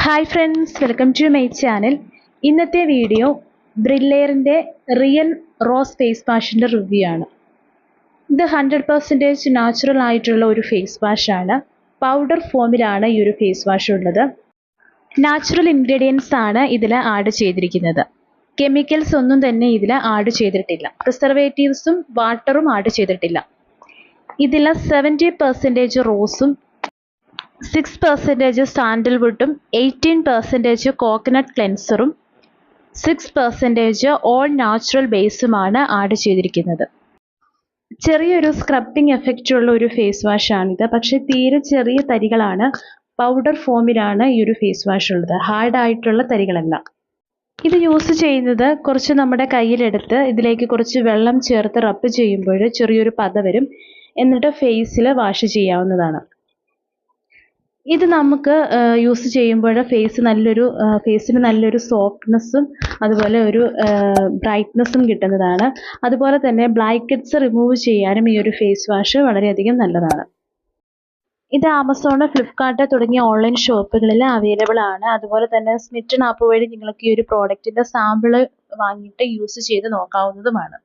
Hi friends, welcome to my channel. ഇന്നത്തെ video ബ്രില്ലേറിൻ്റെ real rose face വാഷിൻ്റെ review ആണ്. ഇത് 100% നാച്ചുറൽ ആയിട്ടുള്ള ഒരു ഫേസ് വാഷാണ്. പൗഡർ ഫോമിലാണ് ഈ ഒരു ഫേസ് വാഷ് ഉള്ളത്. നാച്ചുറൽ ഇൻഗ്രീഡിയൻസ് ആണ് ഇതിൽ ആഡ് ചെയ്തിരിക്കുന്നത്. കെമിക്കൽസ് ഒന്നും തന്നെ ഇതിൽ ആഡ് ചെയ്തിട്ടില്ല. പ്രിസർവേറ്റീവ്സും വാട്ടറും ആഡ് ചെയ്തിട്ടില്ല. ഇതിൽ 70% റോസും 6% സാൻഡൽവുഡും 18% കോക്കനട്ട് ക്ലെൻസറും 6% ഓൾ നാച്ചുറൽ ബേസുമാണ് ആഡ് ചെയ്തിരിക്കുന്നത്. ചെറിയൊരു സ്ക്രബിങ് എഫക്റ്റ് ഉള്ള ഒരു ഫേസ് വാഷാണിത്. പക്ഷേ തീരെ ചെറിയ തരികളാണ്. പൗഡർ ഫോമിലാണ് ഈ ഒരു ഫേസ് വാഷ് ഉള്ളത്. ഹാർഡായിട്ടുള്ള തരികളല്ല. ഇത് യൂസ് ചെയ്യുന്നത് കുറച്ച് നമ്മുടെ കയ്യിലെടുത്ത് ഇതിലേക്ക് കുറച്ച് വെള്ളം ചേർത്ത് റബ്ബ് ചെയ്യുമ്പോൾ ചെറിയൊരു പത വരും. എന്നിട്ട് ഫേസിൽ വാഷ് ചെയ്യാവുന്നതാണ്. ഇത് നമുക്ക് യൂസ് ചെയ്യുമ്പോൾ ഫേസിന് നല്ലൊരു സോഫ്റ്റ്നെസ്സും അതുപോലെ ഒരു ബ്രൈറ്റ്നെസ്സും കിട്ടുന്നതാണ്. അതുപോലെ തന്നെ ബ്ലാക്ക് ഹെഡ്സ് റിമൂവ് ചെയ്യാനും ഈ ഒരു ഫേസ് വാഷ് വളരെയധികം നല്ലതാണ്. ഇത് ആമസോൺ, ഫ്ലിപ്കാർട്ട് തുടങ്ങിയ ഓൺലൈൻ ഷോപ്പുകളിൽ അവൈലബിൾ ആണ്. അതുപോലെ തന്നെ സ്മിറ്റൺ ആപ്പ് വഴി നിങ്ങൾക്ക് ഈ ഒരു പ്രോഡക്റ്റിൻ്റെ സാമ്പിള് വാങ്ങിയിട്ട് യൂസ് ചെയ്ത് നോക്കാവുന്നതുമാണ്.